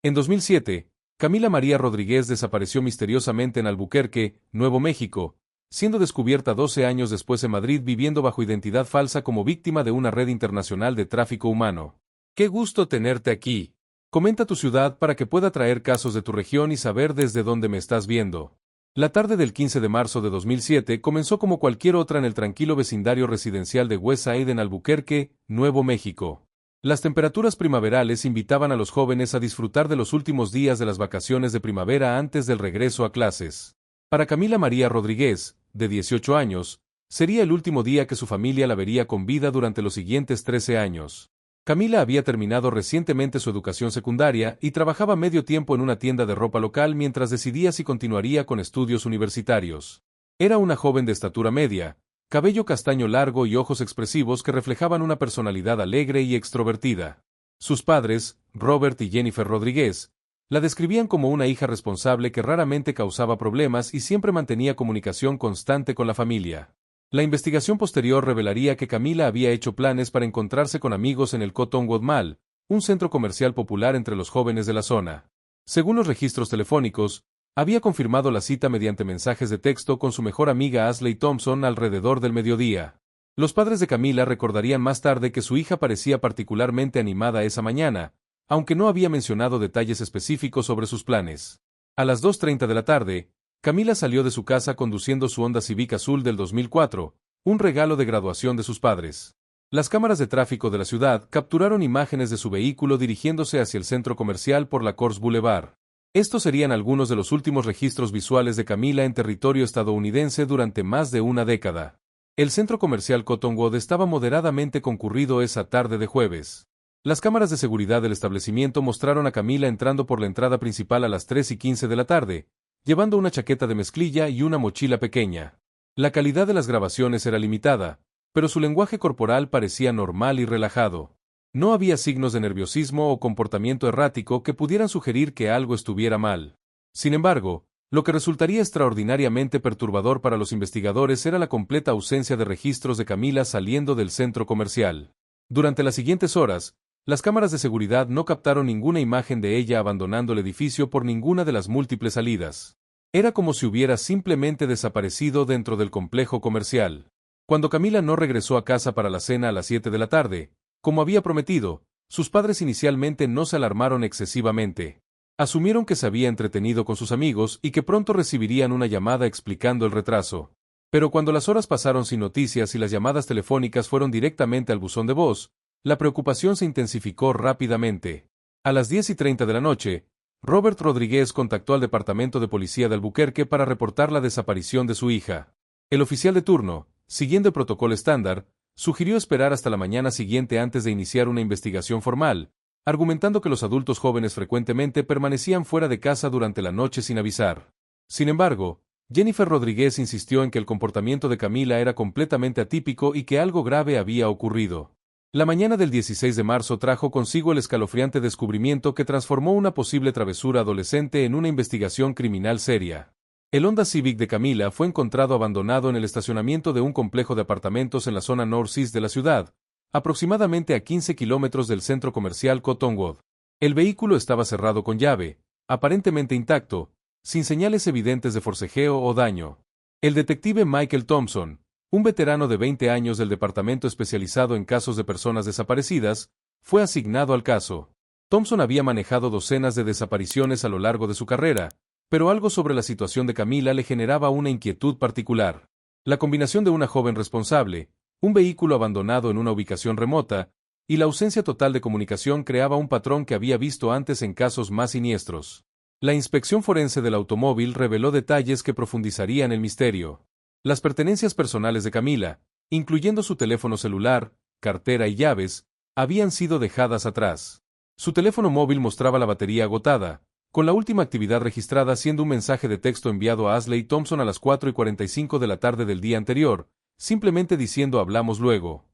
En 2007, Camila María Rodríguez desapareció misteriosamente en Albuquerque, Nuevo México, siendo descubierta 12 años después en Madrid viviendo bajo identidad falsa como víctima de una red internacional de tráfico humano. ¡Qué gusto tenerte aquí! Comenta tu ciudad para que pueda traer casos de tu región y saber desde dónde me estás viendo. La tarde del 15 de marzo de 2007 comenzó como cualquier otra en el tranquilo vecindario residencial de Westside en Albuquerque, Nuevo México. Las temperaturas primaverales invitaban a los jóvenes a disfrutar de los últimos días de las vacaciones de primavera antes del regreso a clases. Para Camila María Rodríguez, de 18 años, sería el último día que su familia la vería con vida durante los siguientes 13 años. Camila había terminado recientemente su educación secundaria y trabajaba medio tiempo en una tienda de ropa local mientras decidía si continuaría con estudios universitarios. Era una joven de estatura media, cabello castaño largo y ojos expresivos que reflejaban una personalidad alegre y extrovertida. Sus padres, Robert y Jennifer Rodríguez, la describían como una hija responsable que raramente causaba problemas y siempre mantenía comunicación constante con la familia. La investigación posterior revelaría que Camila había hecho planes para encontrarse con amigos en el Cottonwood Mall, un centro comercial popular entre los jóvenes de la zona. Según los registros telefónicos, había confirmado la cita mediante mensajes de texto con su mejor amiga Ashley Thompson alrededor del mediodía. Los padres de Camila recordarían más tarde que su hija parecía particularmente animada esa mañana, aunque no había mencionado detalles específicos sobre sus planes. A las 2:30 de la tarde, Camila salió de su casa conduciendo su Honda Civic azul del 2004, un regalo de graduación de sus padres. Las cámaras de tráfico de la ciudad capturaron imágenes de su vehículo dirigiéndose hacia el centro comercial por la Coors Boulevard. Estos serían algunos de los últimos registros visuales de Camila en territorio estadounidense durante más de una década. El centro comercial Cottonwood estaba moderadamente concurrido esa tarde de jueves. Las cámaras de seguridad del establecimiento mostraron a Camila entrando por la entrada principal a las 3:15 de la tarde, llevando una chaqueta de mezclilla y una mochila pequeña. La calidad de las grabaciones era limitada, pero su lenguaje corporal parecía normal y relajado. No había signos de nerviosismo o comportamiento errático que pudieran sugerir que algo estuviera mal. Sin embargo, lo que resultaría extraordinariamente perturbador para los investigadores era la completa ausencia de registros de Camila saliendo del centro comercial. Durante las siguientes horas, las cámaras de seguridad no captaron ninguna imagen de ella abandonando el edificio por ninguna de las múltiples salidas. Era como si hubiera simplemente desaparecido dentro del complejo comercial. Cuando Camila no regresó a casa para la cena a las 7 de la tarde, como había prometido, sus padres inicialmente no se alarmaron excesivamente. Asumieron que se había entretenido con sus amigos y que pronto recibirían una llamada explicando el retraso. Pero cuando las horas pasaron sin noticias y las llamadas telefónicas fueron directamente al buzón de voz, la preocupación se intensificó rápidamente. A las 10:30 de la noche, Robert Rodríguez contactó al Departamento de Policía de Albuquerque para reportar la desaparición de su hija. El oficial de turno, siguiendo el protocolo estándar, sugirió esperar hasta la mañana siguiente antes de iniciar una investigación formal, argumentando que los adultos jóvenes frecuentemente permanecían fuera de casa durante la noche sin avisar. Sin embargo, Jennifer Rodríguez insistió en que el comportamiento de Camila era completamente atípico y que algo grave había ocurrido. La mañana del 16 de marzo trajo consigo el escalofriante descubrimiento que transformó una posible travesura adolescente en una investigación criminal seria. El Honda Civic de Camila fue encontrado abandonado en el estacionamiento de un complejo de apartamentos en la zona Northeast de la ciudad, aproximadamente a 15 kilómetros del centro comercial Cottonwood. El vehículo estaba cerrado con llave, aparentemente intacto, sin señales evidentes de forcejeo o daño. El detective Michael Thompson, un veterano de 20 años del departamento especializado en casos de personas desaparecidas, fue asignado al caso. Thompson había manejado docenas de desapariciones a lo largo de su carrera, pero algo sobre la situación de Camila le generaba una inquietud particular. La combinación de una joven responsable, un vehículo abandonado en una ubicación remota, y la ausencia total de comunicación creaba un patrón que había visto antes en casos más siniestros. La inspección forense del automóvil reveló detalles que profundizarían el misterio. Las pertenencias personales de Camila, incluyendo su teléfono celular, cartera y llaves, habían sido dejadas atrás. Su teléfono móvil mostraba la batería agotada, con la última actividad registrada siendo un mensaje de texto enviado a Ashley Thompson a las 4:45 de la tarde del día anterior, simplemente diciendo hablamos luego.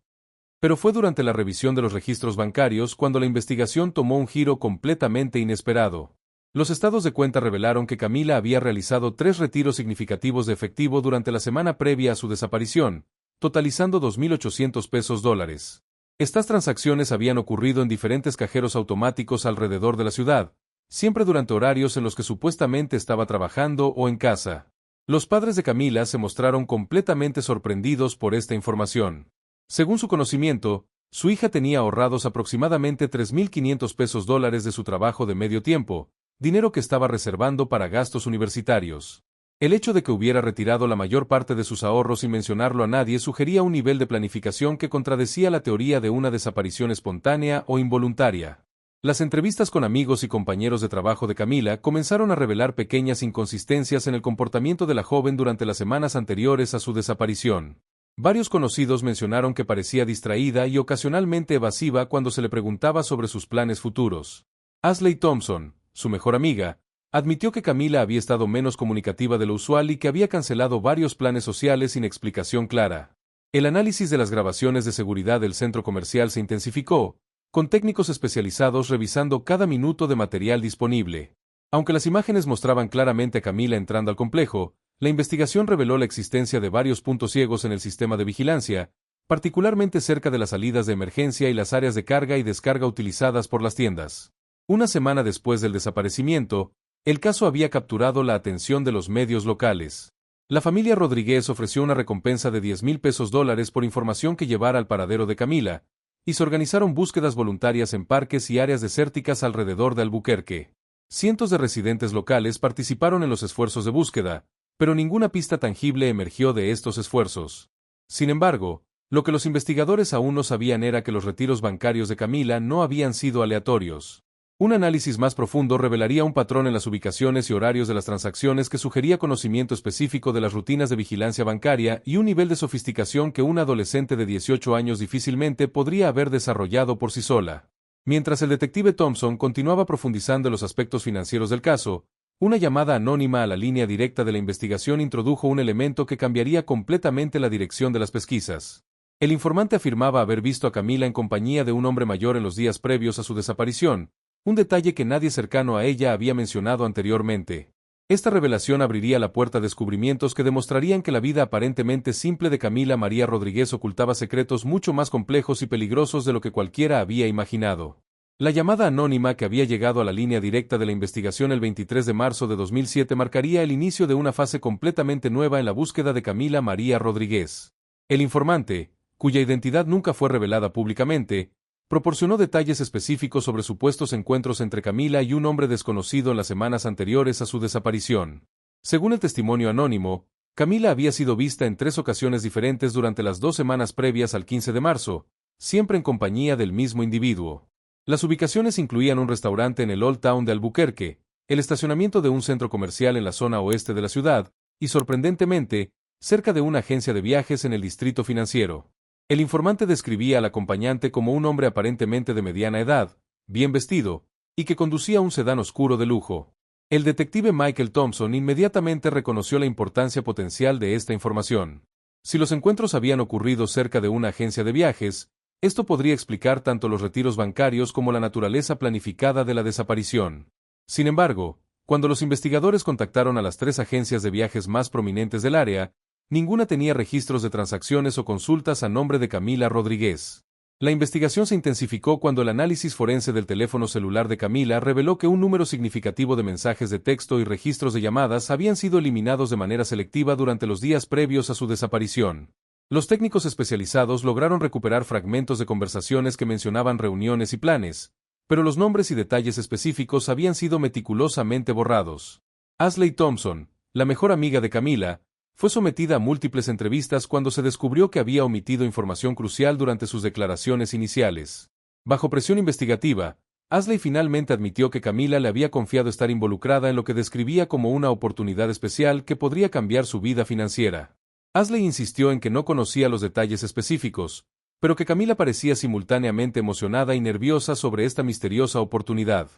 Pero fue durante la revisión de los registros bancarios cuando la investigación tomó un giro completamente inesperado. Los estados de cuenta revelaron que Camila había realizado 3 retiros significativos de efectivo durante la semana previa a su desaparición, totalizando $2,800. Estas transacciones habían ocurrido en diferentes cajeros automáticos alrededor de la ciudad, siempre durante horarios en los que supuestamente estaba trabajando o en casa. Los padres de Camila se mostraron completamente sorprendidos por esta información. Según su conocimiento, su hija tenía ahorrados aproximadamente $3,500 de su trabajo de medio tiempo, dinero que estaba reservando para gastos universitarios. El hecho de que hubiera retirado la mayor parte de sus ahorros sin mencionarlo a nadie sugería un nivel de planificación que contradecía la teoría de una desaparición espontánea o involuntaria. Las entrevistas con amigos y compañeros de trabajo de Camila comenzaron a revelar pequeñas inconsistencias en el comportamiento de la joven durante las semanas anteriores a su desaparición. Varios conocidos mencionaron que parecía distraída y ocasionalmente evasiva cuando se le preguntaba sobre sus planes futuros. Ashley Thompson, su mejor amiga, admitió que Camila había estado menos comunicativa de lo usual y que había cancelado varios planes sociales sin explicación clara. El análisis de las grabaciones de seguridad del centro comercial se intensificó, con técnicos especializados revisando cada minuto de material disponible. Aunque las imágenes mostraban claramente a Camila entrando al complejo, la investigación reveló la existencia de varios puntos ciegos en el sistema de vigilancia, particularmente cerca de las salidas de emergencia y las áreas de carga y descarga utilizadas por las tiendas. Una semana después del desaparecimiento, el caso había capturado la atención de los medios locales. La familia Rodríguez ofreció una recompensa de $10,000 por información que llevara al paradero de Camila, y se organizaron búsquedas voluntarias en parques y áreas desérticas alrededor de Albuquerque. Cientos de residentes locales participaron en los esfuerzos de búsqueda, pero ninguna pista tangible emergió de estos esfuerzos. Sin embargo, lo que los investigadores aún no sabían era que los retiros bancarios de Camila no habían sido aleatorios. Un análisis más profundo revelaría un patrón en las ubicaciones y horarios de las transacciones que sugería conocimiento específico de las rutinas de vigilancia bancaria y un nivel de sofisticación que un adolescente de 18 años difícilmente podría haber desarrollado por sí sola. Mientras el detective Thompson continuaba profundizando en los aspectos financieros del caso, una llamada anónima a la línea directa de la investigación introdujo un elemento que cambiaría completamente la dirección de las pesquisas. El informante afirmaba haber visto a Camila en compañía de un hombre mayor en los días previos a su desaparición, un detalle que nadie cercano a ella había mencionado anteriormente. Esta revelación abriría la puerta a descubrimientos que demostrarían que la vida aparentemente simple de Camila María Rodríguez ocultaba secretos mucho más complejos y peligrosos de lo que cualquiera había imaginado. La llamada anónima que había llegado a la línea directa de la investigación el 23 de marzo de 2007 marcaría el inicio de una fase completamente nueva en la búsqueda de Camila María Rodríguez. El informante, cuya identidad nunca fue revelada públicamente, proporcionó detalles específicos sobre supuestos encuentros entre Camila y un hombre desconocido en las semanas anteriores a su desaparición. Según el testimonio anónimo, Camila había sido vista en 3 ocasiones diferentes durante las 2 semanas previas al 15 de marzo, siempre en compañía del mismo individuo. Las ubicaciones incluían un restaurante en el Old Town de Albuquerque, el estacionamiento de un centro comercial en la zona oeste de la ciudad, y sorprendentemente, cerca de una agencia de viajes en el distrito financiero. El informante describía al acompañante como un hombre aparentemente de mediana edad, bien vestido, y que conducía un sedán oscuro de lujo. El detective Michael Thompson inmediatamente reconoció la importancia potencial de esta información. Si los encuentros habían ocurrido cerca de una agencia de viajes, esto podría explicar tanto los retiros bancarios como la naturaleza planificada de la desaparición. Sin embargo, cuando los investigadores contactaron a las 3 agencias de viajes más prominentes del área, ninguna tenía registros de transacciones o consultas a nombre de Camila Rodríguez. La investigación se intensificó cuando el análisis forense del teléfono celular de Camila reveló que un número significativo de mensajes de texto y registros de llamadas habían sido eliminados de manera selectiva durante los días previos a su desaparición. Los técnicos especializados lograron recuperar fragmentos de conversaciones que mencionaban reuniones y planes, pero los nombres y detalles específicos habían sido meticulosamente borrados. Ashley Thompson, la mejor amiga de Camila, fue sometida a múltiples entrevistas cuando se descubrió que había omitido información crucial durante sus declaraciones iniciales. Bajo presión investigativa, Ashley finalmente admitió que Camila le había confiado estar involucrada en lo que describía como una oportunidad especial que podría cambiar su vida financiera. Ashley insistió en que no conocía los detalles específicos, pero que Camila parecía simultáneamente emocionada y nerviosa sobre esta misteriosa oportunidad.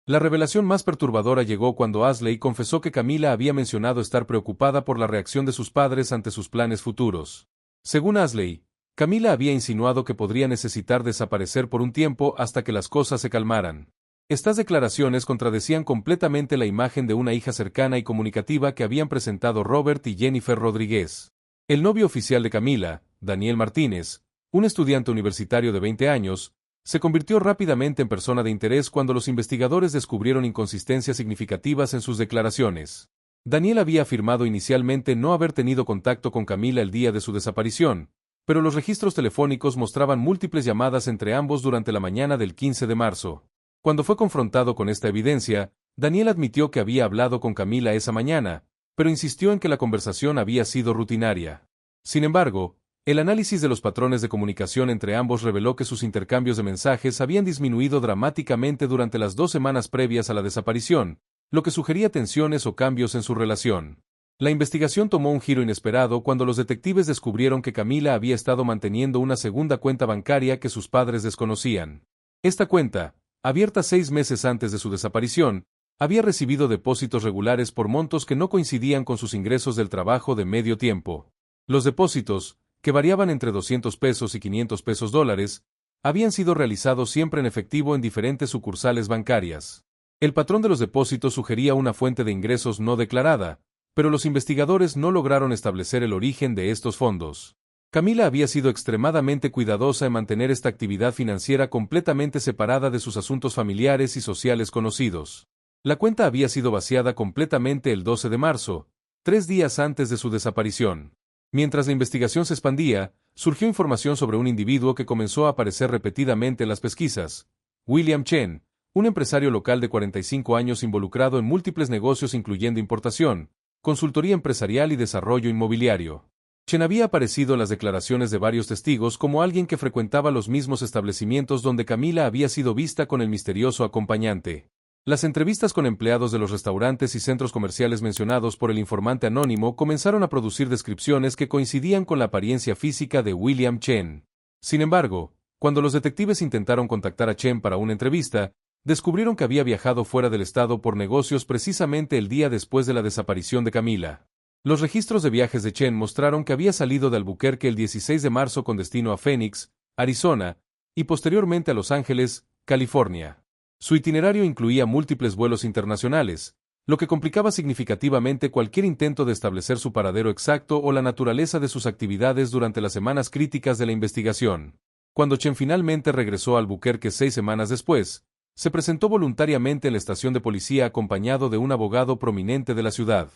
La revelación más perturbadora llegó cuando Ashley confesó que Camila había mencionado estar preocupada por la reacción de sus padres ante sus planes futuros. Según Ashley, Camila había insinuado que podría necesitar desaparecer por un tiempo hasta que las cosas se calmaran. Estas declaraciones contradecían completamente la imagen de una hija cercana y comunicativa que habían presentado Robert y Jennifer Rodríguez. El novio oficial de Camila, Daniel Martínez, un estudiante universitario de 20 años, Se convirtió rápidamente en persona de interés cuando los investigadores descubrieron inconsistencias significativas en sus declaraciones. Daniel había afirmado inicialmente no haber tenido contacto con Camila el día de su desaparición, pero los registros telefónicos mostraban múltiples llamadas entre ambos durante la mañana del 15 de marzo. Cuando fue confrontado con esta evidencia, Daniel admitió que había hablado con Camila esa mañana, pero insistió en que la conversación había sido rutinaria. Sin embargo, el análisis de los patrones de comunicación entre ambos reveló que sus intercambios de mensajes habían disminuido dramáticamente durante las 2 semanas previas a la desaparición, lo que sugería tensiones o cambios en su relación. La investigación tomó un giro inesperado cuando los detectives descubrieron que Camila había estado manteniendo una segunda cuenta bancaria que sus padres desconocían. Esta cuenta, abierta 6 meses antes de su desaparición, había recibido depósitos regulares por montos que no coincidían con sus ingresos del trabajo de medio tiempo. Los depósitos, que variaban entre $200 y $500, habían sido realizados siempre en efectivo en diferentes sucursales bancarias. El patrón de los depósitos sugería una fuente de ingresos no declarada, pero los investigadores no lograron establecer el origen de estos fondos. Camila había sido extremadamente cuidadosa en mantener esta actividad financiera completamente separada de sus asuntos familiares y sociales conocidos. La cuenta había sido vaciada completamente el 12 de marzo, 3 días antes de su desaparición. Mientras la investigación se expandía, surgió información sobre un individuo que comenzó a aparecer repetidamente en las pesquisas: William Chen, un empresario local de 45 años involucrado en múltiples negocios incluyendo importación, consultoría empresarial y desarrollo inmobiliario. Chen había aparecido en las declaraciones de varios testigos como alguien que frecuentaba los mismos establecimientos donde Camila había sido vista con el misterioso acompañante. Las entrevistas con empleados de los restaurantes y centros comerciales mencionados por el informante anónimo comenzaron a producir descripciones que coincidían con la apariencia física de William Chen. Sin embargo, cuando los detectives intentaron contactar a Chen para una entrevista, descubrieron que había viajado fuera del estado por negocios precisamente el día después de la desaparición de Camila. Los registros de viajes de Chen mostraron que había salido de Albuquerque el 16 de marzo con destino a Phoenix, Arizona, y posteriormente a Los Ángeles, California. Su itinerario incluía múltiples vuelos internacionales, lo que complicaba significativamente cualquier intento de establecer su paradero exacto o la naturaleza de sus actividades durante las semanas críticas de la investigación. Cuando Chen finalmente regresó a Albuquerque 6 semanas después, se presentó voluntariamente en la estación de policía acompañado de un abogado prominente de la ciudad.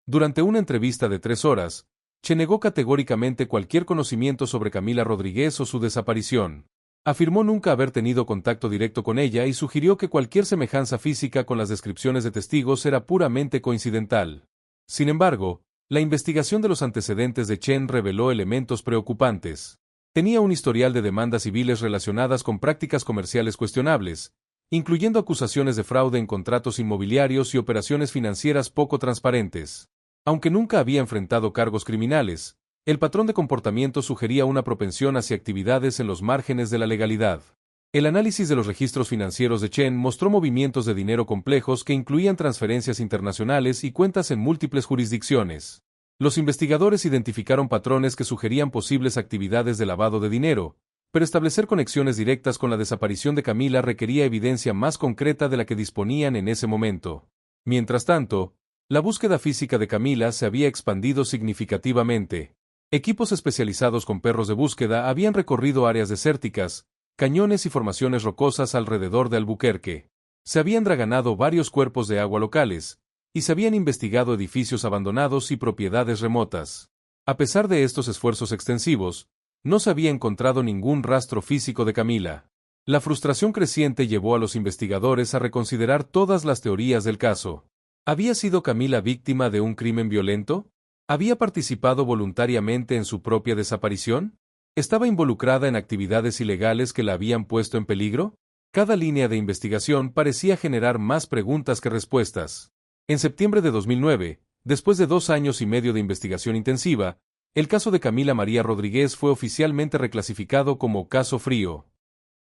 Durante una entrevista de 3 horas, Chen negó categóricamente cualquier conocimiento sobre Camila Rodríguez o su desaparición. Afirmó nunca haber tenido contacto directo con ella y sugirió que cualquier semejanza física con las descripciones de testigos era puramente coincidental. Sin embargo, la investigación de los antecedentes de Chen reveló elementos preocupantes. Tenía un historial de demandas civiles relacionadas con prácticas comerciales cuestionables, incluyendo acusaciones de fraude en contratos inmobiliarios y operaciones financieras poco transparentes. Aunque nunca había enfrentado cargos criminales, el patrón de comportamiento sugería una propensión hacia actividades en los márgenes de la legalidad. El análisis de los registros financieros de Chen mostró movimientos de dinero complejos que incluían transferencias internacionales y cuentas en múltiples jurisdicciones. Los investigadores identificaron patrones que sugerían posibles actividades de lavado de dinero, pero establecer conexiones directas con la desaparición de Camila requería evidencia más concreta de la que disponían en ese momento. Mientras tanto, la búsqueda física de Camila se había expandido significativamente. Equipos especializados con perros de búsqueda habían recorrido áreas desérticas, cañones y formaciones rocosas alrededor de Albuquerque. Se habían draganado varios cuerpos de agua locales, y se habían investigado edificios abandonados y propiedades remotas. A pesar de estos esfuerzos extensivos, no se había encontrado ningún rastro físico de Camila. La frustración creciente llevó a los investigadores a reconsiderar todas las teorías del caso. ¿Había sido Camila víctima de un crimen violento? ¿Había participado voluntariamente en su propia desaparición? ¿Estaba involucrada en actividades ilegales que la habían puesto en peligro? Cada línea de investigación parecía generar más preguntas que respuestas. En septiembre de 2009, después de 2 años y medio de investigación intensiva, el caso de Camila María Rodríguez fue oficialmente reclasificado como caso frío.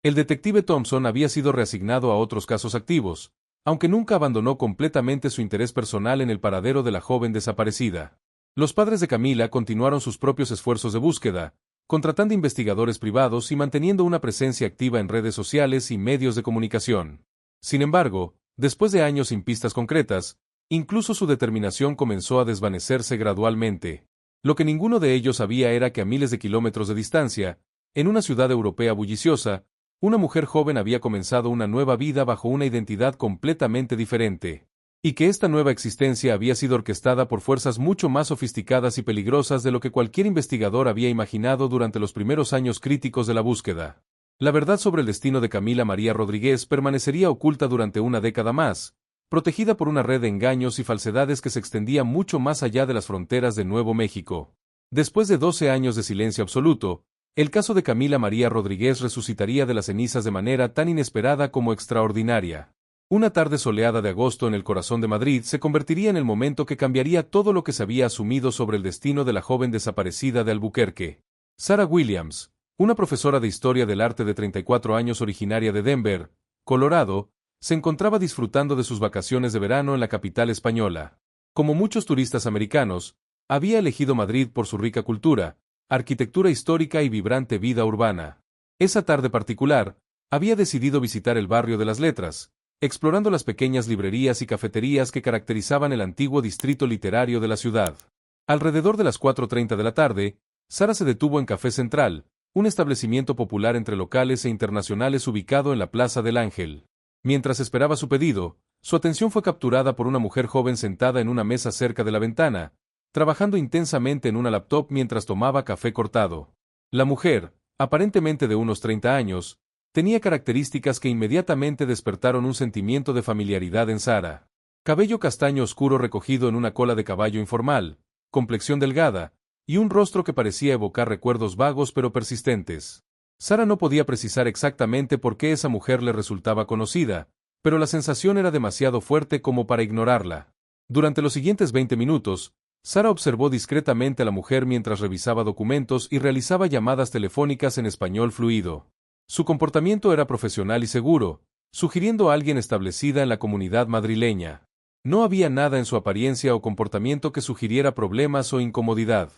El detective Thompson había sido reasignado a otros casos activos, aunque nunca abandonó completamente su interés personal en el paradero de la joven desaparecida. Los padres de Camila continuaron sus propios esfuerzos de búsqueda, contratando investigadores privados y manteniendo una presencia activa en redes sociales y medios de comunicación. Sin embargo, después de años sin pistas concretas, incluso su determinación comenzó a desvanecerse gradualmente. Lo que ninguno de ellos sabía era que a miles de kilómetros de distancia, en una ciudad europea bulliciosa, Una mujer joven había comenzado una nueva vida bajo una identidad completamente diferente. Y que esta nueva existencia había sido orquestada por fuerzas mucho más sofisticadas y peligrosas de lo que cualquier investigador había imaginado durante los primeros años críticos de la búsqueda. La verdad sobre el destino de Camila María Rodríguez permanecería oculta durante una década más, protegida por una red de engaños y falsedades que se extendía mucho más allá de las fronteras de Nuevo México. Después de 12 años de silencio absoluto, el caso de Camila María Rodríguez resucitaría de las cenizas de manera tan inesperada como extraordinaria. Una tarde soleada de agosto en el corazón de Madrid se convertiría en el momento que cambiaría todo lo que se había asumido sobre el destino de la joven desaparecida de Albuquerque. Sarah Williams, una profesora de Historia del Arte de 34 años originaria de Denver, Colorado, se encontraba disfrutando de sus vacaciones de verano en la capital española. Como muchos turistas americanos, había elegido Madrid por su rica cultura, arquitectura histórica y vibrante vida urbana. Esa tarde particular, había decidido visitar el barrio de las Letras, explorando las pequeñas librerías y cafeterías que caracterizaban el antiguo distrito literario de la ciudad. Alrededor de las 4:30 de la tarde, Sara se detuvo en Café Central, un establecimiento popular entre locales e internacionales ubicado en la Plaza del Ángel. Mientras esperaba su pedido, su atención fue capturada por una mujer joven sentada en una mesa cerca de la ventana, trabajando intensamente en una laptop mientras tomaba café cortado. La mujer, aparentemente de unos 30 años, tenía características que inmediatamente despertaron un sentimiento de familiaridad en Sara. Cabello castaño oscuro recogido en una cola de caballo informal, complexión delgada, y un rostro que parecía evocar recuerdos vagos pero persistentes. Sara no podía precisar exactamente por qué esa mujer le resultaba conocida, pero la sensación era demasiado fuerte como para ignorarla. Durante los siguientes 20 minutos, Sara observó discretamente a la mujer mientras revisaba documentos y realizaba llamadas telefónicas en español fluido. Su comportamiento era profesional y seguro, sugiriendo a alguien establecida en la comunidad madrileña. No había nada en su apariencia o comportamiento que sugiriera problemas o incomodidad.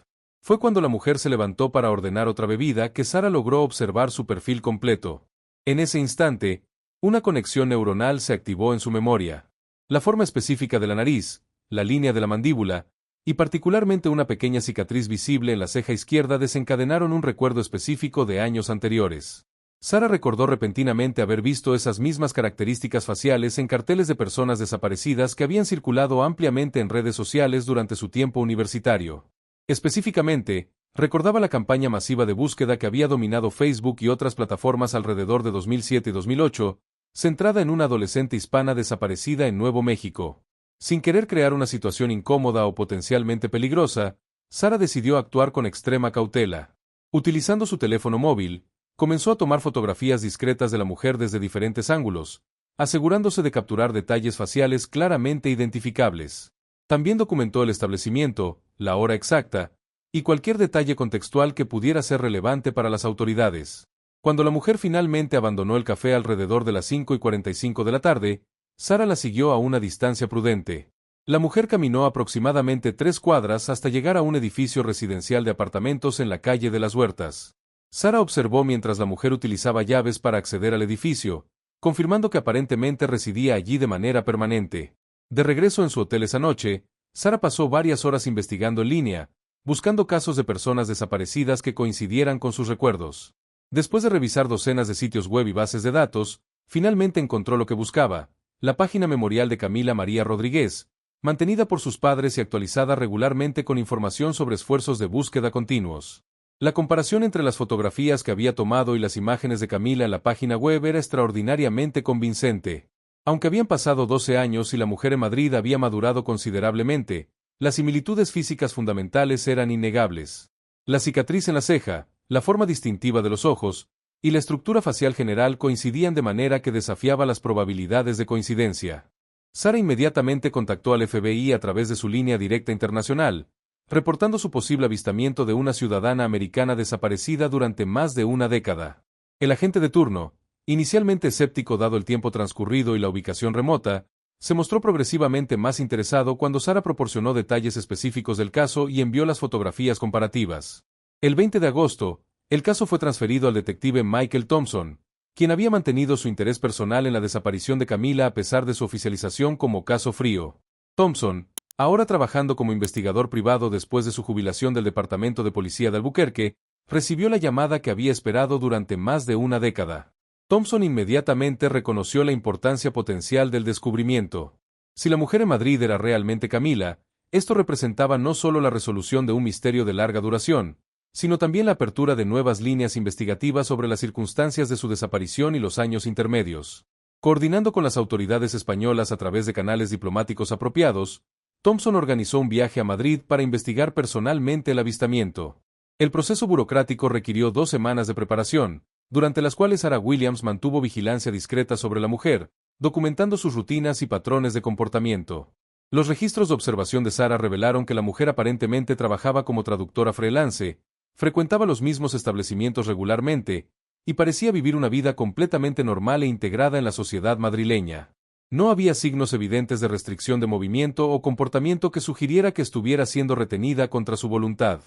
Fue cuando la mujer se levantó para ordenar otra bebida que Sara logró observar su perfil completo. En ese instante, una conexión neuronal se activó en su memoria. La forma específica de la nariz, la línea de la mandíbula, y particularmente una pequeña cicatriz visible en la ceja izquierda desencadenaron un recuerdo específico de años anteriores. Sara recordó repentinamente haber visto esas mismas características faciales en carteles de personas desaparecidas que habían circulado ampliamente en redes sociales durante su tiempo universitario. Específicamente, recordaba la campaña masiva de búsqueda que había dominado Facebook y otras plataformas alrededor de 2007 y 2008, centrada en una adolescente hispana desaparecida en Nuevo México. Sin querer crear una situación incómoda o potencialmente peligrosa, Sara decidió actuar con extrema cautela. Utilizando su teléfono móvil, comenzó a tomar fotografías discretas de la mujer desde diferentes ángulos, asegurándose de capturar detalles faciales claramente identificables. También documentó el establecimiento, la hora exacta, y cualquier detalle contextual que pudiera ser relevante para las autoridades. Cuando la mujer finalmente abandonó el café alrededor de las 5:45 de la tarde, Sara la siguió a una distancia prudente. La mujer caminó aproximadamente 3 cuadras hasta llegar a un edificio residencial de apartamentos en la calle de las Huertas. Sara observó mientras la mujer utilizaba llaves para acceder al edificio, confirmando que aparentemente residía allí de manera permanente. De regreso en su hotel esa noche, Sara pasó varias horas investigando en línea, buscando casos de personas desaparecidas que coincidieran con sus recuerdos. Después de revisar docenas de sitios web y bases de datos, finalmente encontró lo que buscaba: la página memorial de Camila María Rodríguez, mantenida por sus padres y actualizada regularmente con información sobre esfuerzos de búsqueda continuos. La comparación entre las fotografías que había tomado y las imágenes de Camila en la página web era extraordinariamente convincente. Aunque habían pasado 12 años y la mujer en Madrid había madurado considerablemente, las similitudes físicas fundamentales eran innegables. La cicatriz en la ceja, la forma distintiva de los ojos, y la estructura facial general coincidían de manera que desafiaba las probabilidades de coincidencia. Sara inmediatamente contactó al FBI a través de su línea directa internacional, reportando su posible avistamiento de una ciudadana americana desaparecida durante más de una década. El agente de turno, inicialmente escéptico dado el tiempo transcurrido y la ubicación remota, se mostró progresivamente más interesado cuando Sara proporcionó detalles específicos del caso y envió las fotografías comparativas. El 20 de agosto, el caso fue transferido al detective Michael Thompson, quien había mantenido su interés personal en la desaparición de Camila a pesar de su oficialización como caso frío. Thompson, ahora trabajando como investigador privado después de su jubilación del Departamento de Policía de Albuquerque, recibió la llamada que había esperado durante más de una década. Thompson inmediatamente reconoció la importancia potencial del descubrimiento. Si la mujer en Madrid era realmente Camila, esto representaba no solo la resolución de un misterio de larga duración, sino también la apertura de nuevas líneas investigativas sobre las circunstancias de su desaparición y los años intermedios. Coordinando con las autoridades españolas a través de canales diplomáticos apropiados, Thompson organizó un viaje a Madrid para investigar personalmente el avistamiento. El proceso burocrático requirió 2 semanas de preparación, durante las cuales Sarah Williams mantuvo vigilancia discreta sobre la mujer, documentando sus rutinas y patrones de comportamiento. Los registros de observación de Sarah revelaron que la mujer aparentemente trabajaba como traductora freelance, frecuentaba los mismos establecimientos regularmente, y parecía vivir una vida completamente normal e integrada en la sociedad madrileña. No había signos evidentes de restricción de movimiento o comportamiento que sugiriera que estuviera siendo retenida contra su voluntad.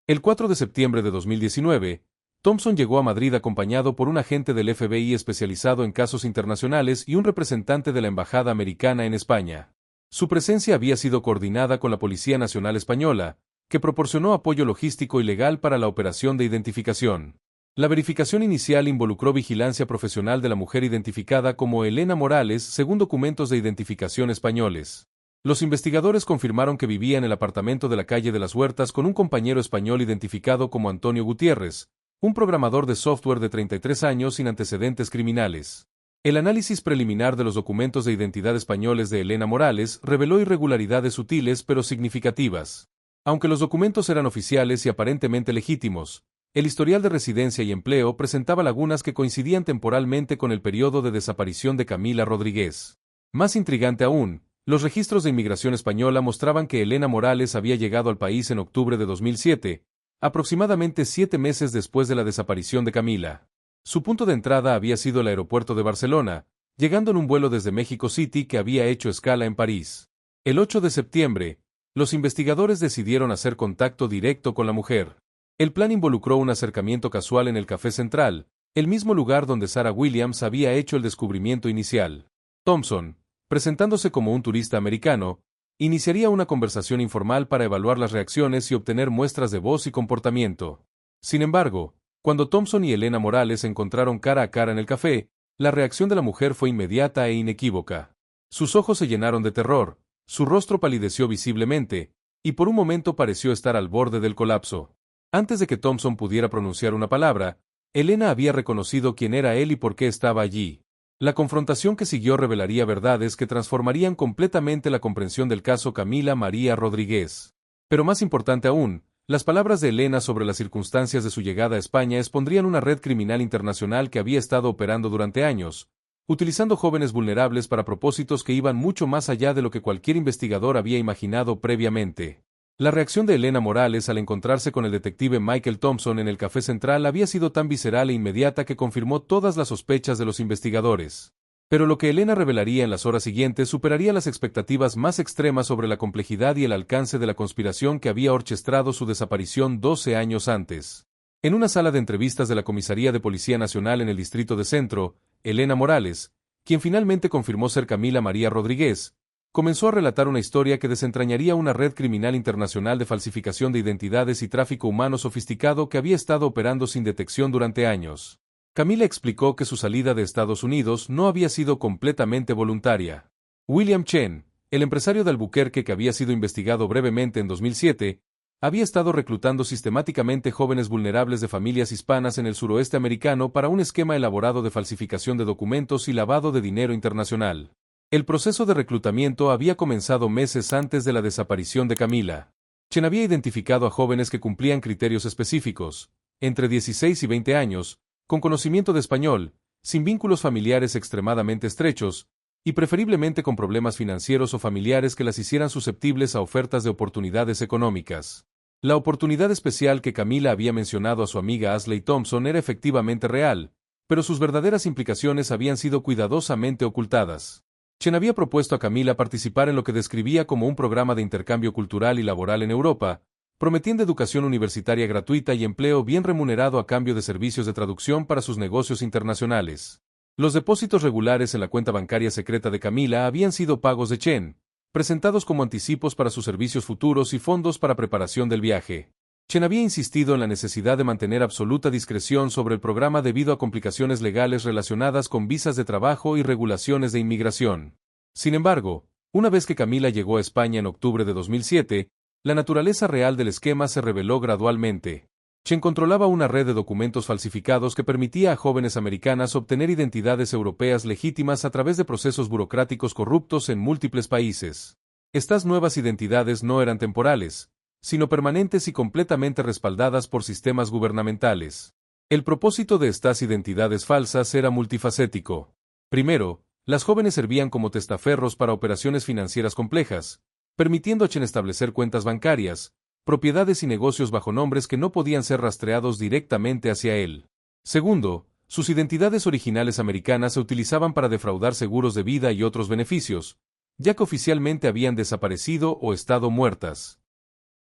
El 4 de septiembre de 2019, Thompson llegó a Madrid acompañado por un agente del FBI especializado en casos internacionales y un representante de la Embajada Americana en España. Su presencia había sido coordinada con la Policía Nacional Española, que proporcionó apoyo logístico y legal para la operación de identificación. La verificación inicial involucró vigilancia profesional de la mujer identificada como Elena Morales según documentos de identificación españoles. Los investigadores confirmaron que vivía en el apartamento de la calle de las Huertas con un compañero español identificado como Antonio Gutiérrez, un programador de software de 33 años sin antecedentes criminales. El análisis preliminar de los documentos de identidad españoles de Elena Morales reveló irregularidades sutiles pero significativas. Aunque los documentos eran oficiales y aparentemente legítimos, el historial de residencia y empleo presentaba lagunas que coincidían temporalmente con el periodo de desaparición de Camila Rodríguez. Más intrigante aún, los registros de inmigración española mostraban que Elena Morales había llegado al país en octubre de 2007, aproximadamente 7 meses después de la desaparición de Camila. Su punto de entrada había sido el aeropuerto de Barcelona, llegando en un vuelo desde México City que había hecho escala en París. El 8 de septiembre, los investigadores decidieron hacer contacto directo con la mujer. El plan involucró un acercamiento casual en el Café Central, el mismo lugar donde Sarah Williams había hecho el descubrimiento inicial. Thompson, presentándose como un turista americano, iniciaría una conversación informal para evaluar las reacciones y obtener muestras de voz y comportamiento. Sin embargo, cuando Thompson y Elena Morales se encontraron cara a cara en el café, la reacción de la mujer fue inmediata e inequívoca. Sus ojos se llenaron de terror, su rostro palideció visiblemente, y por un momento pareció estar al borde del colapso. Antes de que Thompson pudiera pronunciar una palabra, Elena había reconocido quién era él y por qué estaba allí. La confrontación que siguió revelaría verdades que transformarían completamente la comprensión del caso Camila María Rodríguez. Pero más importante aún, las palabras de Elena sobre las circunstancias de su llegada a España expondrían una red criminal internacional que había estado operando durante años, utilizando jóvenes vulnerables para propósitos que iban mucho más allá de lo que cualquier investigador había imaginado previamente. La reacción de Elena Morales al encontrarse con el detective Michael Thompson en el Café Central había sido tan visceral e inmediata que confirmó todas las sospechas de los investigadores. Pero lo que Elena revelaría en las horas siguientes superaría las expectativas más extremas sobre la complejidad y el alcance de la conspiración que había orquestado su desaparición 12 años antes. En una sala de entrevistas de la Comisaría de Policía Nacional en el Distrito de Centro, Elena Morales, quien finalmente confirmó ser Camila María Rodríguez, comenzó a relatar una historia que desentrañaría una red criminal internacional de falsificación de identidades y tráfico humano sofisticado que había estado operando sin detección durante años. Camila explicó que su salida de Estados Unidos no había sido completamente voluntaria. William Chen, el empresario de Albuquerque que había sido investigado brevemente en 2007, había estado reclutando sistemáticamente jóvenes vulnerables de familias hispanas en el suroeste americano para un esquema elaborado de falsificación de documentos y lavado de dinero internacional. El proceso de reclutamiento había comenzado meses antes de la desaparición de Camila. Chen había identificado a jóvenes que cumplían criterios específicos, entre 16 y 20 años, con conocimiento de español, sin vínculos familiares extremadamente estrechos, y preferiblemente con problemas financieros o familiares que las hicieran susceptibles a ofertas de oportunidades económicas. La oportunidad especial que Camila había mencionado a su amiga Ashley Thompson era efectivamente real, pero sus verdaderas implicaciones habían sido cuidadosamente ocultadas. Chen había propuesto a Camila participar en lo que describía como un programa de intercambio cultural y laboral en Europa, prometiendo educación universitaria gratuita y empleo bien remunerado a cambio de servicios de traducción para sus negocios internacionales. Los depósitos regulares en la cuenta bancaria secreta de Camila habían sido pagos de Chen, presentados como anticipos para sus servicios futuros y fondos para preparación del viaje. Chen había insistido en la necesidad de mantener absoluta discreción sobre el programa debido a complicaciones legales relacionadas con visas de trabajo y regulaciones de inmigración. Sin embargo, una vez que Camila llegó a España en octubre de 2007, la naturaleza real del esquema se reveló gradualmente. Chen controlaba una red de documentos falsificados que permitía a jóvenes americanas obtener identidades europeas legítimas a través de procesos burocráticos corruptos en múltiples países. Estas nuevas identidades no eran temporales, sino permanentes y completamente respaldadas por sistemas gubernamentales. El propósito de estas identidades falsas era multifacético. Primero, las jóvenes servían como testaferros para operaciones financieras complejas, permitiendo a Chen establecer cuentas bancarias, propiedades y negocios bajo nombres que no podían ser rastreados directamente hacia él. Segundo, sus identidades originales americanas se utilizaban para defraudar seguros de vida y otros beneficios, ya que oficialmente habían desaparecido o estado muertas.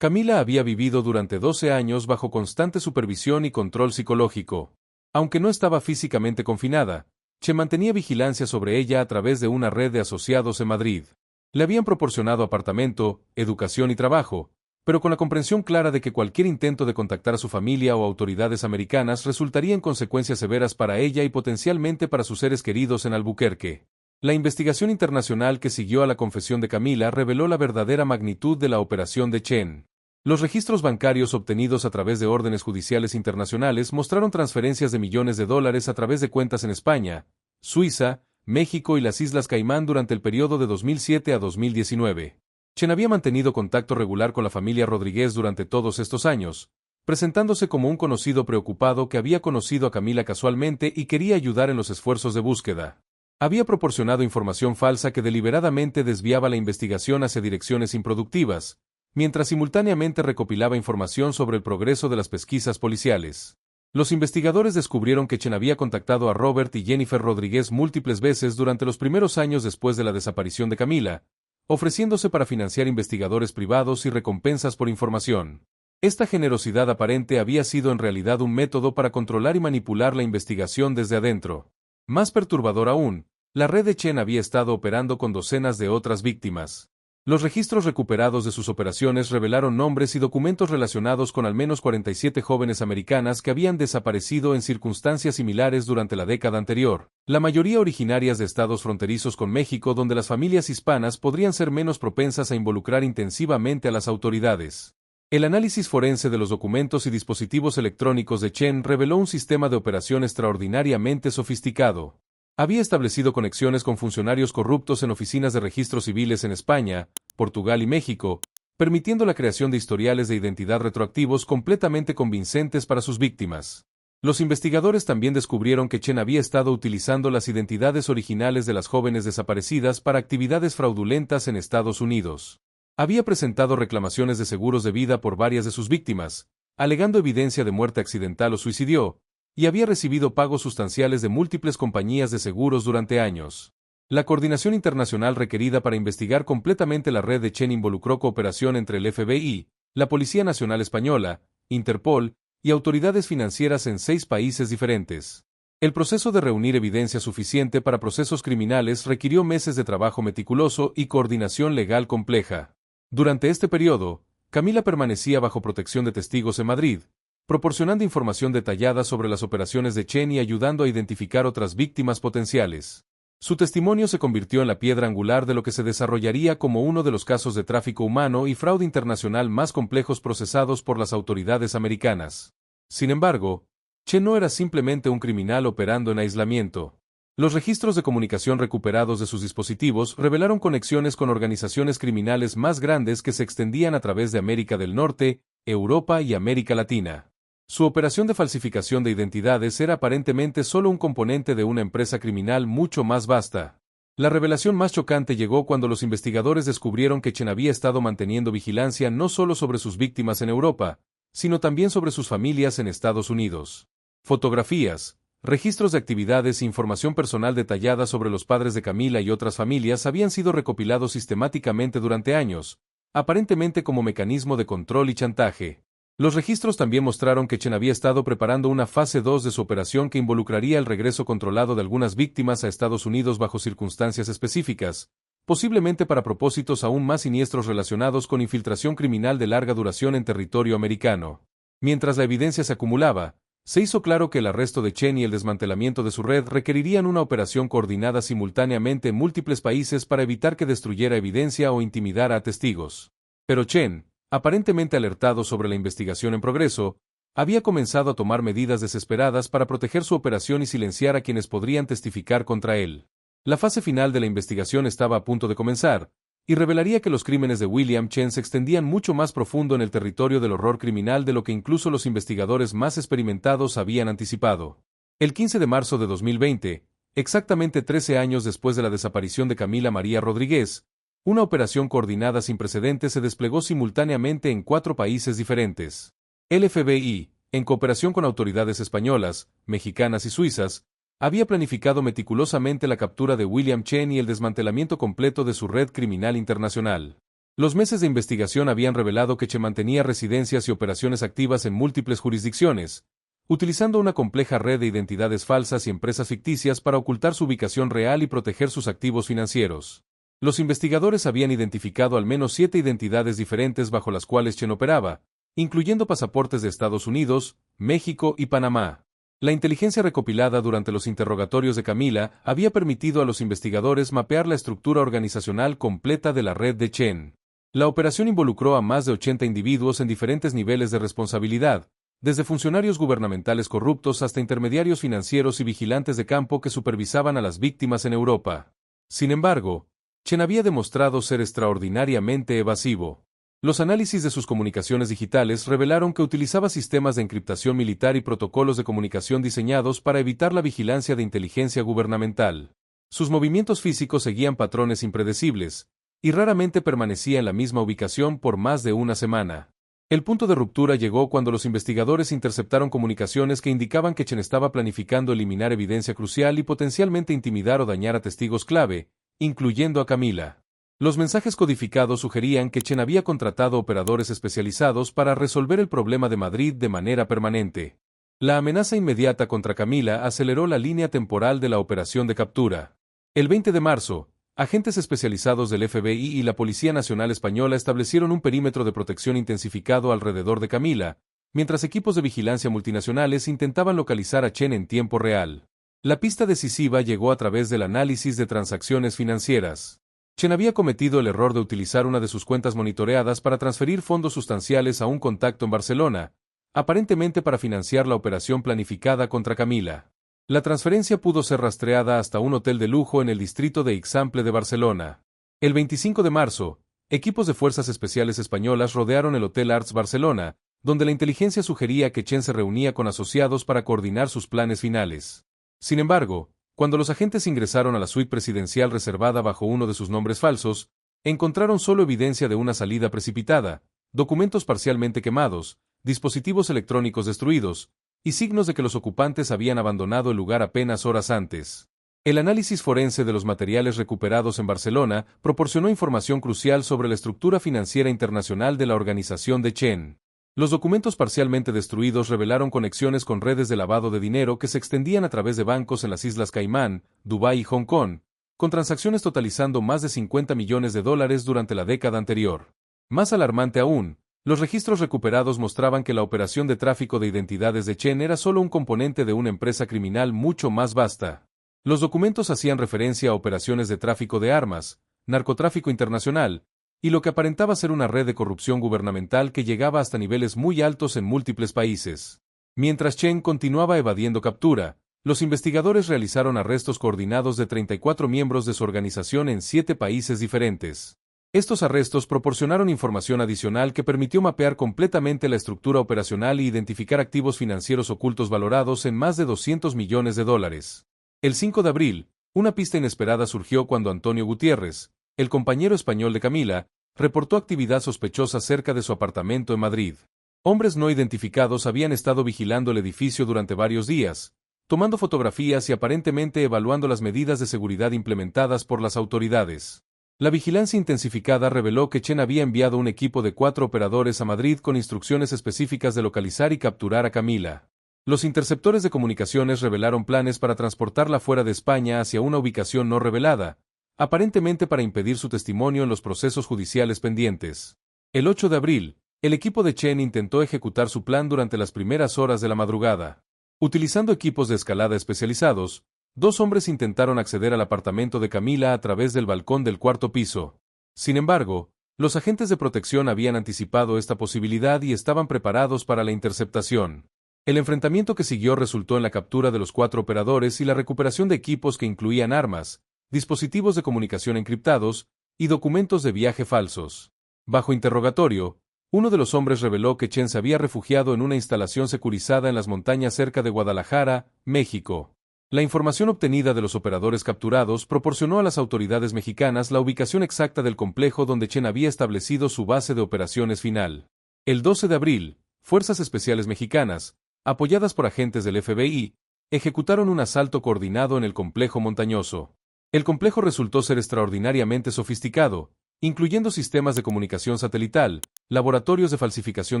Camila había vivido durante 12 años bajo constante supervisión y control psicológico. Aunque no estaba físicamente confinada, Chen mantenía vigilancia sobre ella a través de una red de asociados en Madrid. Le habían proporcionado apartamento, educación y trabajo, pero con la comprensión clara de que cualquier intento de contactar a su familia o autoridades americanas resultaría en consecuencias severas para ella y potencialmente para sus seres queridos en Albuquerque. La investigación internacional que siguió a la confesión de Camila reveló la verdadera magnitud de la operación de Chen. Los registros bancarios obtenidos a través de órdenes judiciales internacionales mostraron transferencias de millones de dólares a través de cuentas en España, Suiza, México y las Islas Caimán durante el periodo de 2007 a 2019. Chen había mantenido contacto regular con la familia Rodríguez durante todos estos años, presentándose como un conocido preocupado que había conocido a Camila casualmente y quería ayudar en los esfuerzos de búsqueda. Había proporcionado información falsa que deliberadamente desviaba la investigación hacia direcciones improductivas, mientras simultáneamente recopilaba información sobre el progreso de las pesquisas policiales. Los investigadores descubrieron que Chen había contactado a Robert y Jennifer Rodríguez múltiples veces durante los primeros años después de la desaparición de Camila, ofreciéndose para financiar investigadores privados y recompensas por información. Esta generosidad aparente había sido en realidad un método para controlar y manipular la investigación desde adentro. Más perturbador aún, la red de Chen había estado operando con docenas de otras víctimas. Los registros recuperados de sus operaciones revelaron nombres y documentos relacionados con al menos 47 jóvenes americanas que habían desaparecido en circunstancias similares durante la década anterior, la mayoría originarias de estados fronterizos con México donde las familias hispanas podrían ser menos propensas a involucrar intensivamente a las autoridades. El análisis forense de los documentos y dispositivos electrónicos de Chen reveló un sistema de operación extraordinariamente sofisticado. Había establecido conexiones con funcionarios corruptos en oficinas de registros civiles en España, Portugal y México, permitiendo la creación de historiales de identidad retroactivos completamente convincentes para sus víctimas. Los investigadores también descubrieron que Chen había estado utilizando las identidades originales de las jóvenes desaparecidas para actividades fraudulentas en Estados Unidos. Había presentado reclamaciones de seguros de vida por varias de sus víctimas, alegando evidencia de muerte accidental o suicidio, y había recibido pagos sustanciales de múltiples compañías de seguros durante años. La coordinación internacional requerida para investigar completamente la red de Chen involucró cooperación entre el FBI, la Policía Nacional Española, Interpol y autoridades financieras en 6 países diferentes. El proceso de reunir evidencia suficiente para procesos criminales requirió meses de trabajo meticuloso y coordinación legal compleja. Durante este periodo, Camila permanecía bajo protección de testigos en Madrid, proporcionando información detallada sobre las operaciones de Chen y ayudando a identificar otras víctimas potenciales. Su testimonio se convirtió en la piedra angular de lo que se desarrollaría como uno de los casos de tráfico humano y fraude internacional más complejos procesados por las autoridades americanas. Sin embargo, Chen no era simplemente un criminal operando en aislamiento. Los registros de comunicación recuperados de sus dispositivos revelaron conexiones con organizaciones criminales más grandes que se extendían a través de América del Norte, Europa y América Latina. Su operación de falsificación de identidades era aparentemente solo un componente de una empresa criminal mucho más vasta. La revelación más chocante llegó cuando los investigadores descubrieron que Chen había estado manteniendo vigilancia no solo sobre sus víctimas en Europa, sino también sobre sus familias en Estados Unidos. Fotografías, registros de actividades e información personal detallada sobre los padres de Camila y otras familias habían sido recopilados sistemáticamente durante años, aparentemente como mecanismo de control y chantaje. Los registros también mostraron que Chen había estado preparando una fase 2 de su operación que involucraría el regreso controlado de algunas víctimas a Estados Unidos bajo circunstancias específicas, posiblemente para propósitos aún más siniestros relacionados con infiltración criminal de larga duración en territorio americano. Mientras la evidencia se acumulaba, se hizo claro que el arresto de Chen y el desmantelamiento de su red requerirían una operación coordinada simultáneamente en múltiples países para evitar que destruyera evidencia o intimidara a testigos. Pero Chen, aparentemente alertado sobre la investigación en progreso, había comenzado a tomar medidas desesperadas para proteger su operación y silenciar a quienes podrían testificar contra él. La fase final de la investigación estaba a punto de comenzar, y revelaría que los crímenes de William Chen se extendían mucho más profundo en el territorio del horror criminal de lo que incluso los investigadores más experimentados habían anticipado. El 15 de marzo de 2020, exactamente 13 años después de la desaparición de Camila María Rodríguez, una operación coordinada sin precedentes se desplegó simultáneamente en 4 países diferentes. El FBI, en cooperación con autoridades españolas, mexicanas y suizas, había planificado meticulosamente la captura de William Chen y el desmantelamiento completo de su red criminal internacional. Los meses de investigación habían revelado que Chen mantenía residencias y operaciones activas en múltiples jurisdicciones, utilizando una compleja red de identidades falsas y empresas ficticias para ocultar su ubicación real y proteger sus activos financieros. Los investigadores habían identificado al menos 7 identidades diferentes bajo las cuales Chen operaba, incluyendo pasaportes de Estados Unidos, México y Panamá. La inteligencia recopilada durante los interrogatorios de Camila había permitido a los investigadores mapear la estructura organizacional completa de la red de Chen. La operación involucró a más de 80 individuos en diferentes niveles de responsabilidad, desde funcionarios gubernamentales corruptos hasta intermediarios financieros y vigilantes de campo que supervisaban a las víctimas en Europa. Sin embargo, Chen había demostrado ser extraordinariamente evasivo. Los análisis de sus comunicaciones digitales revelaron que utilizaba sistemas de encriptación militar y protocolos de comunicación diseñados para evitar la vigilancia de inteligencia gubernamental. Sus movimientos físicos seguían patrones impredecibles, y raramente permanecía en la misma ubicación por más de una semana. El punto de ruptura llegó cuando los investigadores interceptaron comunicaciones que indicaban que Chen estaba planificando eliminar evidencia crucial y potencialmente intimidar o dañar a testigos clave, incluyendo a Camila. Los mensajes codificados sugerían que Chen había contratado operadores especializados para resolver el problema de Madrid de manera permanente. La amenaza inmediata contra Camila aceleró la línea temporal de la operación de captura. El 20 de marzo, agentes especializados del FBI y la Policía Nacional Española establecieron un perímetro de protección intensificado alrededor de Camila, mientras equipos de vigilancia multinacionales intentaban localizar a Chen en tiempo real. La pista decisiva llegó a través del análisis de transacciones financieras. Chen había cometido el error de utilizar una de sus cuentas monitoreadas para transferir fondos sustanciales a un contacto en Barcelona, aparentemente para financiar la operación planificada contra Camila. La transferencia pudo ser rastreada hasta un hotel de lujo en el distrito de Eixample de Barcelona. El 25 de marzo, equipos de fuerzas especiales españolas rodearon el Hotel Arts Barcelona, donde la inteligencia sugería que Chen se reunía con asociados para coordinar sus planes finales. Sin embargo, cuando los agentes ingresaron a la suite presidencial reservada bajo uno de sus nombres falsos, encontraron solo evidencia de una salida precipitada, documentos parcialmente quemados, dispositivos electrónicos destruidos, y signos de que los ocupantes habían abandonado el lugar apenas horas antes. El análisis forense de los materiales recuperados en Barcelona proporcionó información crucial sobre la estructura financiera internacional de la organización de Chen. Los documentos parcialmente destruidos revelaron conexiones con redes de lavado de dinero que se extendían a través de bancos en las Islas Caimán, Dubái y Hong Kong, con transacciones totalizando más de $50 millones durante la década anterior. Más alarmante aún, los registros recuperados mostraban que la operación de tráfico de identidades de Chen era solo un componente de una empresa criminal mucho más vasta. Los documentos hacían referencia a operaciones de tráfico de armas, narcotráfico internacional, y lo que aparentaba ser una red de corrupción gubernamental que llegaba hasta niveles muy altos en múltiples países. Mientras Chen continuaba evadiendo captura, los investigadores realizaron arrestos coordinados de 34 miembros de su organización en 7 países diferentes. Estos arrestos proporcionaron información adicional que permitió mapear completamente la estructura operacional e identificar activos financieros ocultos valorados en más de $200 millones. El 5 de abril, una pista inesperada surgió cuando Antonio Gutiérrez, el compañero español de Camila, reportó actividad sospechosa cerca de su apartamento en Madrid. Hombres no identificados habían estado vigilando el edificio durante varios días, tomando fotografías y aparentemente evaluando las medidas de seguridad implementadas por las autoridades. La vigilancia intensificada reveló que Chen había enviado un equipo de 4 operadores a Madrid con instrucciones específicas de localizar y capturar a Camila. Los interceptores de comunicaciones revelaron planes para transportarla fuera de España hacia una ubicación no revelada, aparentemente para impedir su testimonio en los procesos judiciales pendientes. El 8 de abril, El equipo de Chen intentó ejecutar su plan durante las primeras horas de la madrugada. Utilizando equipos de escalada especializados, dos hombres intentaron acceder al apartamento de Camila a través del balcón del cuarto piso. Sin embargo, los agentes de protección habían anticipado esta posibilidad y estaban preparados para la interceptación. El enfrentamiento que siguió resultó en la captura de los 4 operadores y la recuperación de equipos que incluían armas, dispositivos de comunicación encriptados y documentos de viaje falsos. Bajo interrogatorio, uno de los hombres reveló que Chen se había refugiado en una instalación securizada en las montañas cerca de Guadalajara, México. La información obtenida de los operadores capturados proporcionó a las autoridades mexicanas la ubicación exacta del complejo donde Chen había establecido su base de operaciones final. El 12 de abril, Fuerzas Especiales Mexicanas, apoyadas por agentes del FBI, ejecutaron un asalto coordinado en el complejo montañoso. El complejo resultó ser extraordinariamente sofisticado, incluyendo sistemas de comunicación satelital, laboratorios de falsificación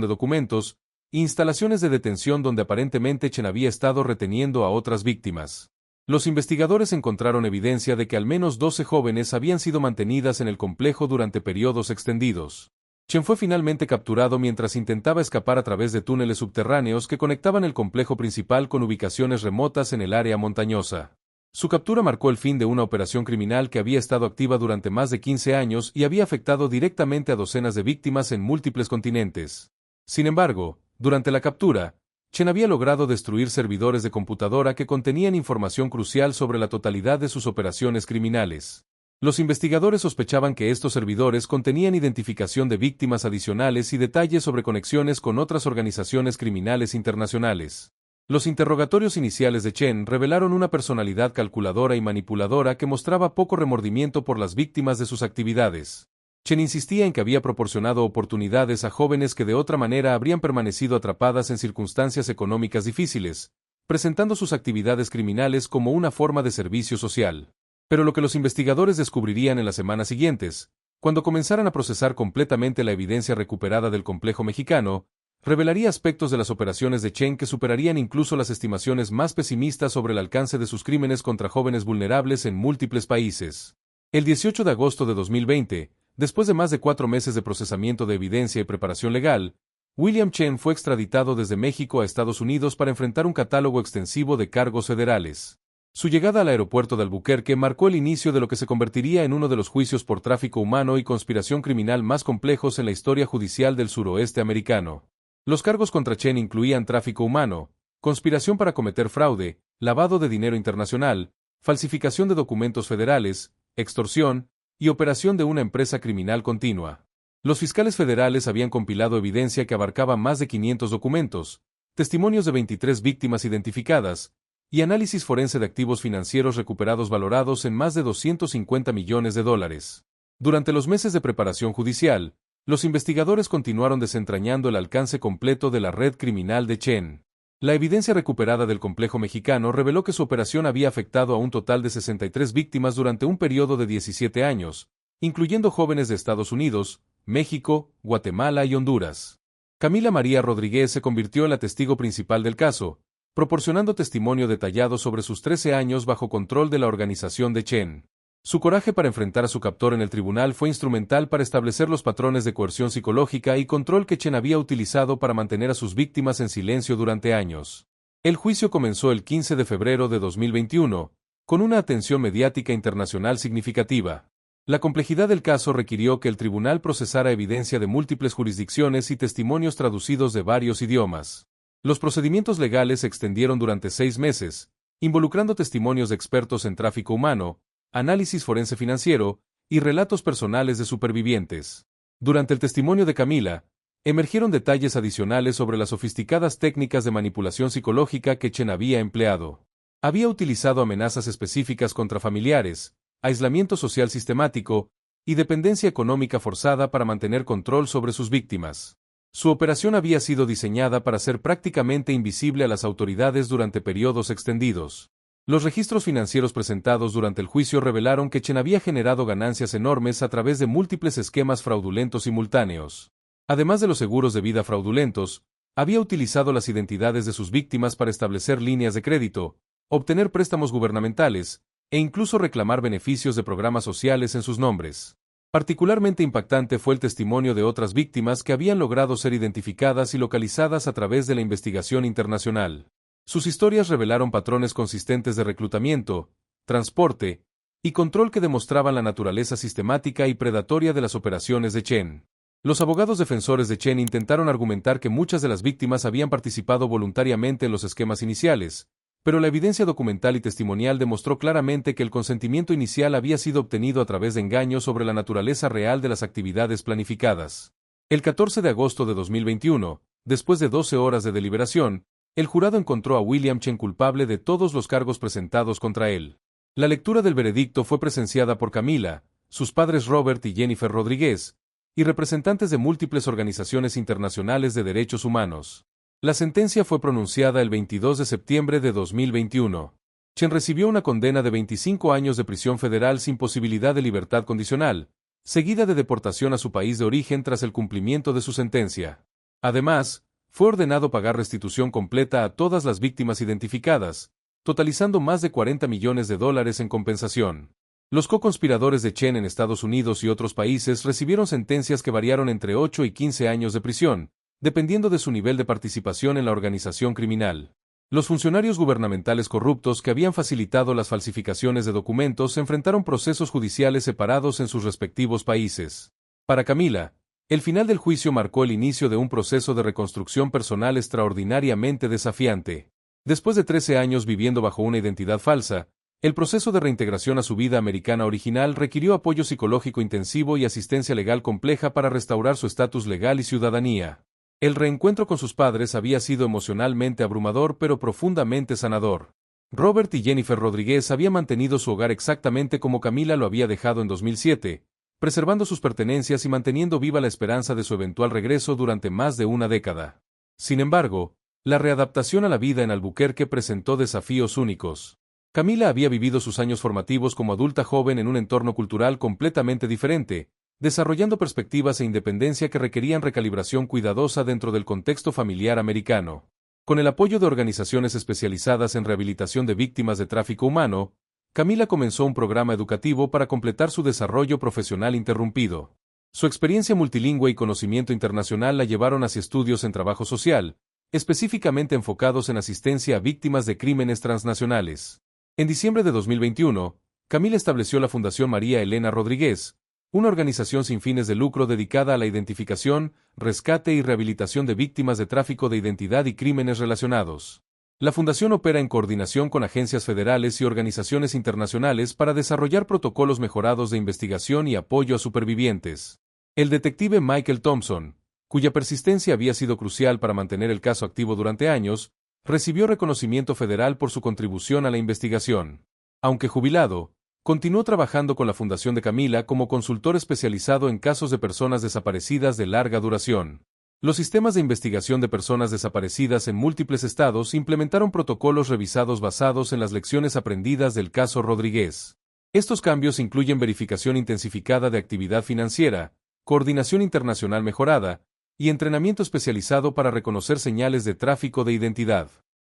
de documentos, e instalaciones de detención donde aparentemente Chen había estado reteniendo a otras víctimas. Los investigadores encontraron evidencia de que al menos 12 jóvenes habían sido mantenidas en el complejo durante periodos extendidos. Chen fue finalmente capturado mientras intentaba escapar a través de túneles subterráneos que conectaban el complejo principal con ubicaciones remotas en el área montañosa. Su captura marcó el fin de una operación criminal que había estado activa durante más de 15 años y había afectado directamente a docenas de víctimas en múltiples continentes. Sin embargo, durante la captura, Chen había logrado destruir servidores de computadora que contenían información crucial sobre la totalidad de sus operaciones criminales. Los investigadores sospechaban que estos servidores contenían identificación de víctimas adicionales y detalles sobre conexiones con otras organizaciones criminales internacionales. Los interrogatorios iniciales de Chen revelaron una personalidad calculadora y manipuladora que mostraba poco remordimiento por las víctimas de sus actividades. Chen insistía en que había proporcionado oportunidades a jóvenes que de otra manera habrían permanecido atrapadas en circunstancias económicas difíciles, presentando sus actividades criminales como una forma de servicio social. Pero lo que los investigadores descubrirían en las semanas siguientes, cuando comenzaran a procesar completamente la evidencia recuperada del complejo mexicano, revelaría aspectos de las operaciones de Chen que superarían incluso las estimaciones más pesimistas sobre el alcance de sus crímenes contra jóvenes vulnerables en múltiples países. El 18 de agosto de 2020, después de más de 4 meses de procesamiento de evidencia y preparación legal, William Chen fue extraditado desde México a Estados Unidos para enfrentar un catálogo extensivo de cargos federales. Su llegada al aeropuerto de Albuquerque marcó el inicio de lo que se convertiría en uno de los juicios por tráfico humano y conspiración criminal más complejos en la historia judicial del suroeste americano. Los cargos contra Chen incluían tráfico humano, conspiración para cometer fraude, lavado de dinero internacional, falsificación de documentos federales, extorsión y operación de una empresa criminal continua. Los fiscales federales habían compilado evidencia que abarcaba más de 500 documentos, testimonios de 23 víctimas identificadas, y análisis forense de activos financieros recuperados valorados en más de $250 millones. Durante los meses de preparación judicial, los investigadores continuaron desentrañando el alcance completo de la red criminal de Chen. La evidencia recuperada del complejo mexicano reveló que su operación había afectado a un total de 63 víctimas durante un periodo de 17 años, incluyendo jóvenes de Estados Unidos, México, Guatemala y Honduras. Camila María Rodríguez se convirtió en la testigo principal del caso, proporcionando testimonio detallado sobre sus 13 años bajo control de la organización de Chen. Su coraje para enfrentar a su captor en el tribunal fue instrumental para establecer los patrones de coerción psicológica y control que Chen había utilizado para mantener a sus víctimas en silencio durante años. El juicio comenzó el 15 de febrero de 2021, con una atención mediática internacional significativa. La complejidad del caso requirió que el tribunal procesara evidencia de múltiples jurisdicciones y testimonios traducidos de varios idiomas. Los procedimientos legales se extendieron durante 6 meses, involucrando testimonios de expertos en tráfico humano, análisis forense financiero y relatos personales de supervivientes. Durante el testimonio de Camila, emergieron detalles adicionales sobre las sofisticadas técnicas de manipulación psicológica que Chen había empleado. Había utilizado amenazas específicas contra familiares, aislamiento social sistemático y dependencia económica forzada para mantener control sobre sus víctimas. Su operación había sido diseñada para ser prácticamente invisible a las autoridades durante periodos extendidos. Los registros financieros presentados durante el juicio revelaron que Chen había generado ganancias enormes a través de múltiples esquemas fraudulentos simultáneos. Además de los seguros de vida fraudulentos, había utilizado las identidades de sus víctimas para establecer líneas de crédito, obtener préstamos gubernamentales, e incluso reclamar beneficios de programas sociales en sus nombres. Particularmente impactante fue el testimonio de otras víctimas que habían logrado ser identificadas y localizadas a través de la investigación internacional. Sus historias revelaron patrones consistentes de reclutamiento, transporte y control que demostraban la naturaleza sistemática y predatoria de las operaciones de Chen. Los abogados defensores de Chen intentaron argumentar que muchas de las víctimas habían participado voluntariamente en los esquemas iniciales, pero la evidencia documental y testimonial demostró claramente que el consentimiento inicial había sido obtenido a través de engaños sobre la naturaleza real de las actividades planificadas. El 14 de agosto de 2021, después de 12 horas de deliberación, el jurado encontró a William Chen culpable de todos los cargos presentados contra él. La lectura del veredicto fue presenciada por Camila, sus padres Robert y Jennifer Rodríguez, y representantes de múltiples organizaciones internacionales de derechos humanos. La sentencia fue pronunciada el 22 de septiembre de 2021. Chen recibió una condena de 25 años de prisión federal sin posibilidad de libertad condicional, seguida de deportación a su país de origen tras el cumplimiento de su sentencia. Además, fue ordenado pagar restitución completa a todas las víctimas identificadas, totalizando más de $40 millones en compensación. Los co-conspiradores de Chen en Estados Unidos y otros países recibieron sentencias que variaron entre 8 y 15 años de prisión, dependiendo de su nivel de participación en la organización criminal. Los funcionarios gubernamentales corruptos que habían facilitado las falsificaciones de documentos enfrentaron procesos judiciales separados en sus respectivos países. Para Camila, el final del juicio marcó el inicio de un proceso de reconstrucción personal extraordinariamente desafiante. Después de 13 años viviendo bajo una identidad falsa, el proceso de reintegración a su vida americana original requirió apoyo psicológico intensivo y asistencia legal compleja para restaurar su estatus legal y ciudadanía. El reencuentro con sus padres había sido emocionalmente abrumador pero profundamente sanador. Robert y Jennifer Rodríguez habían mantenido su hogar exactamente como Camila lo había dejado en 2007, preservando sus pertenencias y manteniendo viva la esperanza de su eventual regreso durante más de una década. Sin embargo, la readaptación a la vida en Albuquerque presentó desafíos únicos. Camila había vivido sus años formativos como adulta joven en un entorno cultural completamente diferente, desarrollando perspectivas e independencia que requerían recalibración cuidadosa dentro del contexto familiar americano. Con el apoyo de organizaciones especializadas en rehabilitación de víctimas de tráfico humano, Camila comenzó un programa educativo para completar su desarrollo profesional interrumpido. Su experiencia multilingüe y conocimiento internacional la llevaron hacia estudios en trabajo social, específicamente enfocados en asistencia a víctimas de crímenes transnacionales. En diciembre de 2021, Camila estableció la Fundación María Elena Rodríguez, una organización sin fines de lucro dedicada a la identificación, rescate y rehabilitación de víctimas de tráfico de identidad y crímenes relacionados. La fundación opera en coordinación con agencias federales y organizaciones internacionales para desarrollar protocolos mejorados de investigación y apoyo a supervivientes. El detective Michael Thompson, cuya persistencia había sido crucial para mantener el caso activo durante años, recibió reconocimiento federal por su contribución a la investigación. Aunque jubilado, continuó trabajando con la Fundación de Camila como consultor especializado en casos de personas desaparecidas de larga duración. Los sistemas de investigación de personas desaparecidas en múltiples estados implementaron protocolos revisados basados en las lecciones aprendidas del caso Rodríguez. Estos cambios incluyen verificación intensificada de actividad financiera, coordinación internacional mejorada, y entrenamiento especializado para reconocer señales de tráfico de identidad.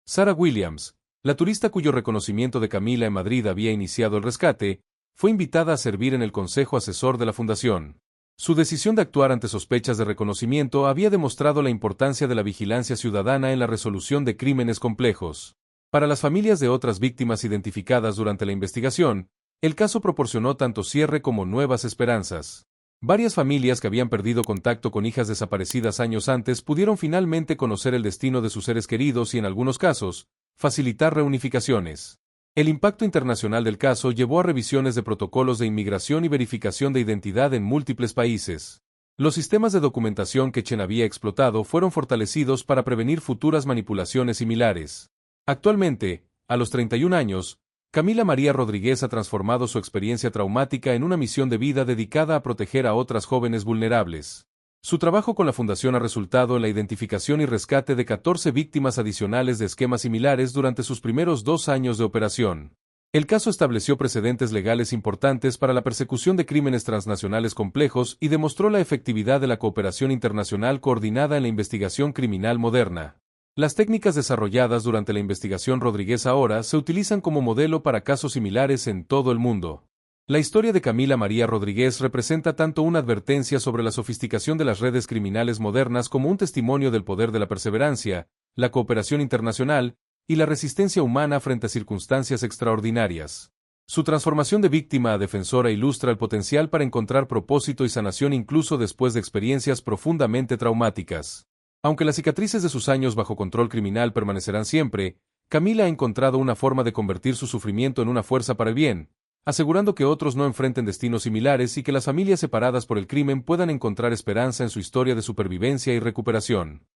Sarah Williams, la turista cuyo reconocimiento de Camila en Madrid había iniciado el rescate, fue invitada a servir en el consejo asesor de la fundación. Su decisión de actuar ante sospechas de reconocimiento había demostrado la importancia de la vigilancia ciudadana en la resolución de crímenes complejos. Para las familias de otras víctimas identificadas durante la investigación, el caso proporcionó tanto cierre como nuevas esperanzas. Varias familias que habían perdido contacto con hijas desaparecidas años antes pudieron finalmente conocer el destino de sus seres queridos y, en algunos casos, facilitar reunificaciones. El impacto internacional del caso llevó a revisiones de protocolos de inmigración y verificación de identidad en múltiples países. Los sistemas de documentación que Chen había explotado fueron fortalecidos para prevenir futuras manipulaciones similares. Actualmente, a los 31 años, Camila María Rodríguez ha transformado su experiencia traumática en una misión de vida dedicada a proteger a otras jóvenes vulnerables. Su trabajo con la Fundación ha resultado en la identificación y rescate de 14 víctimas adicionales de esquemas similares durante sus primeros 2 años de operación. El caso estableció precedentes legales importantes para la persecución de crímenes transnacionales complejos y demostró la efectividad de la cooperación internacional coordinada en la investigación criminal moderna. Las técnicas desarrolladas durante la investigación Rodríguez ahora se utilizan como modelo para casos similares en todo el mundo. La historia de Camila María Rodríguez representa tanto una advertencia sobre la sofisticación de las redes criminales modernas como un testimonio del poder de la perseverancia, la cooperación internacional y la resistencia humana frente a circunstancias extraordinarias. Su transformación de víctima a defensora ilustra el potencial para encontrar propósito y sanación incluso después de experiencias profundamente traumáticas. Aunque las cicatrices de sus años bajo control criminal permanecerán siempre, Camila ha encontrado una forma de convertir su sufrimiento en una fuerza para el bien, asegurando que otros no enfrenten destinos similares y que las familias separadas por el crimen puedan encontrar esperanza en su historia de supervivencia y recuperación.